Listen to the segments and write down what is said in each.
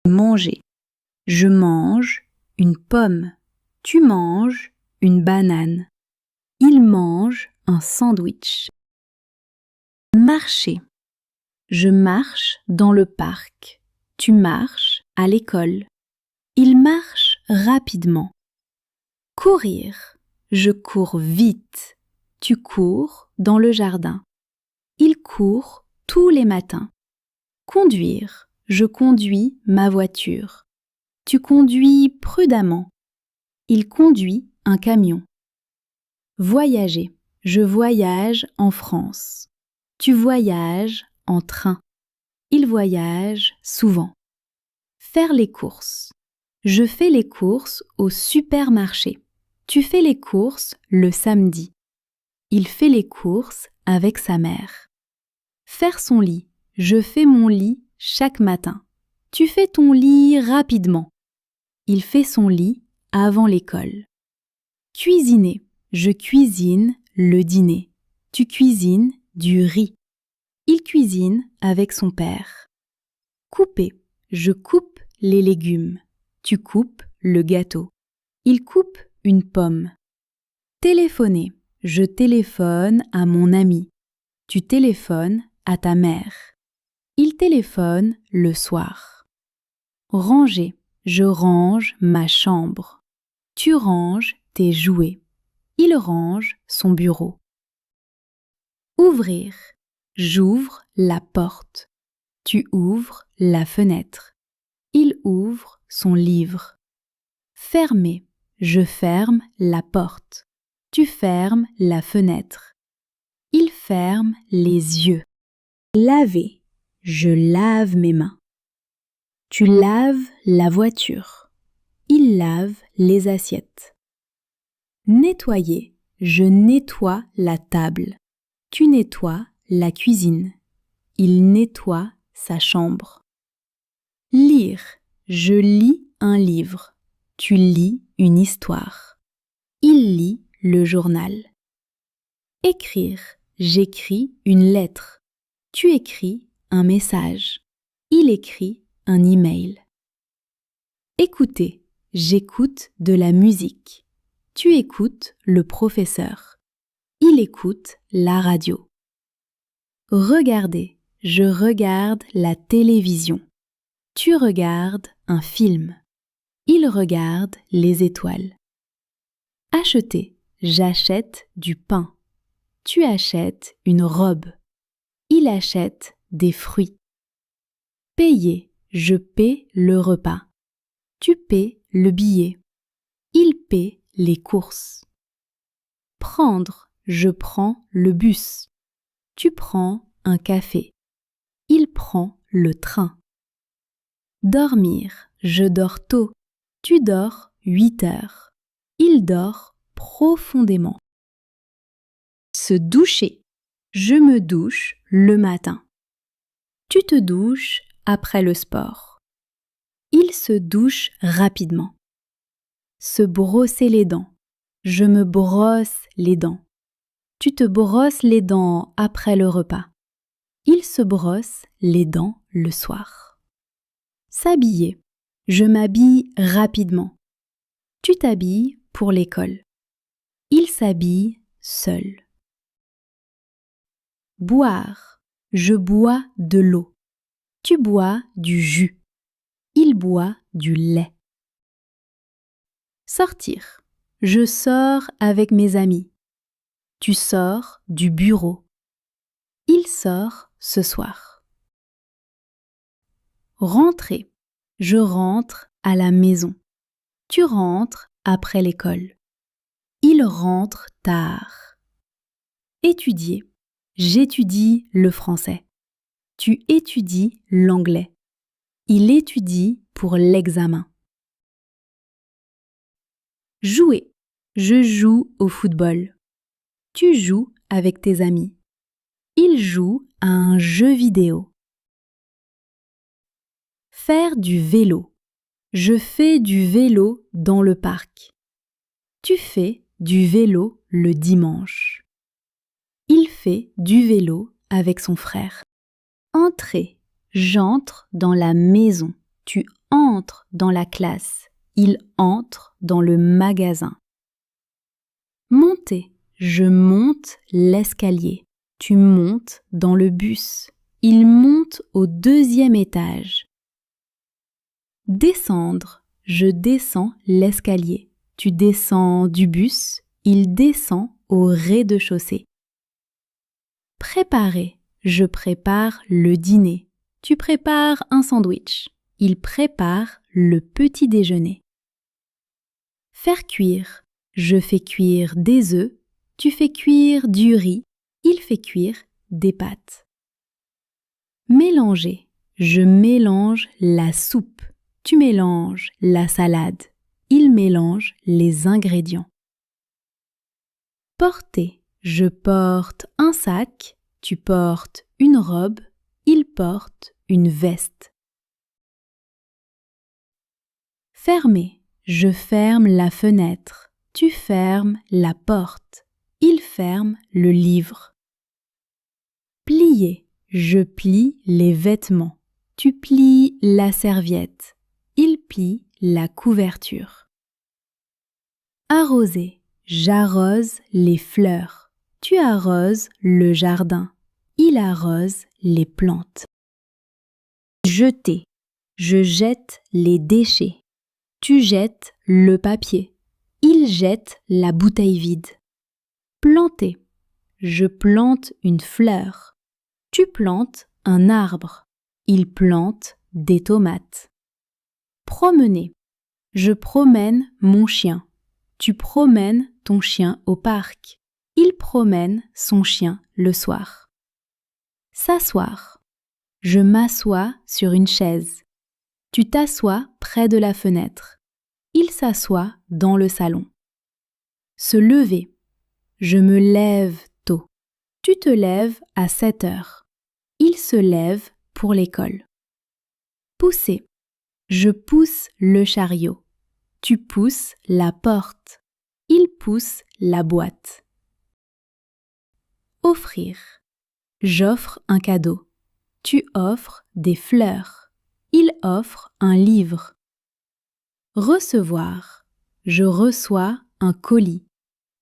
Manger. Je mange une pomme. Tu manges une banane. Il mange un sandwich. Marcher. Je marche dans le parc. Tu marches à l'école. Il marche rapidement. Courir. Je cours vite. Tu cours dans le jardin. Il court tous les matins. Conduire. Je conduis ma voiture. Tu conduis prudemment. Il conduit un camion. Voyager. Je voyage en France. Tu voyages en train. Il voyage souvent. Faire les courses. Je fais les courses au supermarché. Tu fais les courses le samedi. Il fait les courses avec sa mère. Faire son lit. Je fais mon lit chaque matin. Tu fais ton lit rapidement. Il fait son lit avant l'école. Cuisiner. Je cuisine le dîner. Tu cuisines du riz. Il cuisine avec son père. Couper. Je coupe les légumes. Tu coupes le gâteau. Il coupe une pomme. Téléphoner. Je téléphone à mon ami. Tu téléphones à ta mère. Il téléphone le soir. Ranger. Je range ma chambre. Tu ranges tes jouets. Il range son bureau. Ouvrir. J'ouvre la porte. Tu ouvres la fenêtre. Il ouvre son livre. Fermer. Je ferme la porte. Tu fermes la fenêtre. Il ferme les yeux. Laver. Je lave mes mains. Tu laves la voiture. Il lave les assiettes. Nettoyer. Je nettoie la table. Tu nettoies la cuisine. Il nettoie sa chambre. Lire. Je lis un livre. Tu lis une histoire. Il lit le journal. Écrire. J'écris une lettre. Tu écris un message. Il écrit un email. Écouter. J'écoute de la musique. Tu écoutes le professeur. Il écoute la radio. Regarder. Je regarde la télévision. Tu regardes un film. Il regarde les étoiles. Acheter. J'achète du pain. Tu achètes une robe. Il achète des fruits. Payer. Je paie le repas. Tu paies le billet. Il paie les courses. Prendre. Je prends le bus. Tu prends un café. Il prend le train. Dormir. Je dors tôt. Tu dors 8 heures. Il dort profondément. Se doucher. Je me douche le matin. Tu te douches après le sport. Il se douche rapidement. Se brosser les dents. Je me brosse les dents. Tu te brosses les dents après le repas. Il se brosse les dents le soir. S'habiller. Je m'habille rapidement. Tu t'habilles pour l'école. Il s'habille seul. Boire. Je bois de l'eau. Tu bois du jus. Il boit du lait. Sortir. Je sors avec mes amis. Tu sors du bureau. Il sort ce soir. Rentrer. Je rentre à la maison. Tu rentres après l'école. Il rentre tard. Étudier. J'étudie le français. Tu étudies l'anglais. Il étudie pour l'examen. Jouer. Je joue au football. Tu joues avec tes amis. Il joue à un jeu vidéo. Faire du vélo. Je fais du vélo dans le parc. Tu fais du vélo le dimanche. Il fait du vélo avec son frère. Entrer. J'entre dans la maison. tu entres dans la classe. Il entre dans le magasin. Monter, je monte l'escalier. Tu montes dans le bus. Il monte au 2e étage. Descendre, je descends l'escalier. Tu descends du bus. Il descend au rez-de-chaussée. Préparer, je prépare le dîner. Tu prépares un sandwich. Il prépare le petit déjeuner. Faire cuire, je fais cuire des œufs. Tu fais cuire du riz. Il fait cuire des pâtes. Mélanger, je mélange la soupe. Tu mélanges la salade. Il mélange les ingrédients. Porter, je porte un sac. Tu portes une robe. Il porte une veste. Fermer, je ferme la fenêtre. Tu fermes la porte. Il ferme le livre. Plier, je plie les vêtements. Tu plies la serviette. Il plie la couverture. Arroser, j'arrose les fleurs. Tu arroses le jardin. Il arrose les plantes. Jeter, je jette les déchets. Tu jettes le papier. Il jette la bouteille vide. Planter, je plante une fleur. Tu plantes un arbre. Il plante des tomates. Promener, je promène mon chien. Tu promènes ton chien au parc. Il promène son chien le soir. S'asseoir, je m'assois sur une chaise. Tu t'assois près de la fenêtre. Il s'assoit dans le salon. Se lever, je me lève tôt. Tu te lèves à 7 heures. Il se lève pour l'école. Pousser, je pousse le chariot. Tu pousses la porte. Il pousse la boîte. Offrir, j'offre un cadeau. Tu offres des fleurs. Il offre un livre. Recevoir, je reçois un colis.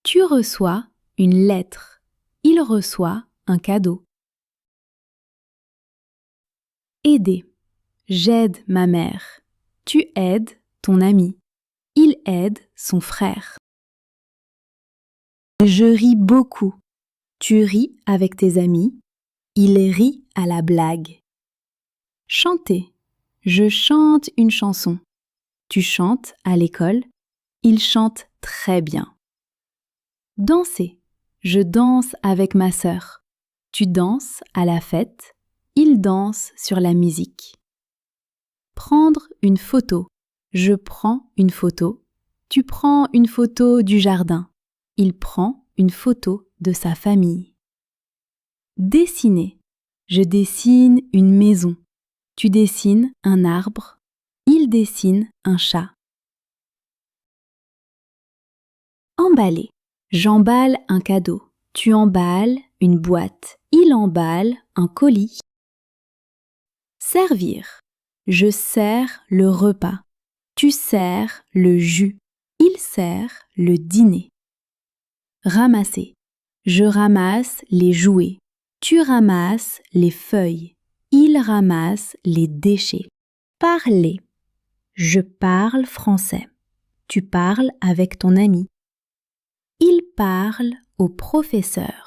Tu reçois une lettre. Il reçoit un cadeau. Aider, j'aide ma mère. Tu aides ton ami. Il aide son frère. Je ris beaucoup. Tu ris avec tes amis. Il rit à la blague. Chanter, je chante une chanson. Tu chantes à l'école. Il chante très bien. Danser, je danse avec ma sœur. Tu danses à la fête. Il danse sur la musique. Prendre une photo, je prends une photo. Tu prends une photo du jardin. Il prend une photo de sa famille. Dessiner, je dessine une maison. Tu dessines un arbre. Il dessine un chat. Emballer, j'emballe un cadeau. Tu emballes une boîte. Il emballe un colis. Servir, je sers le repas. Tu sers le jus. Il sert le dîner. Ramasser, je ramasse les jouets. Tu ramasses les feuilles. Il ramasse les déchets. Parler, je parle français. Tu parles avec ton ami. Il parle au professeur.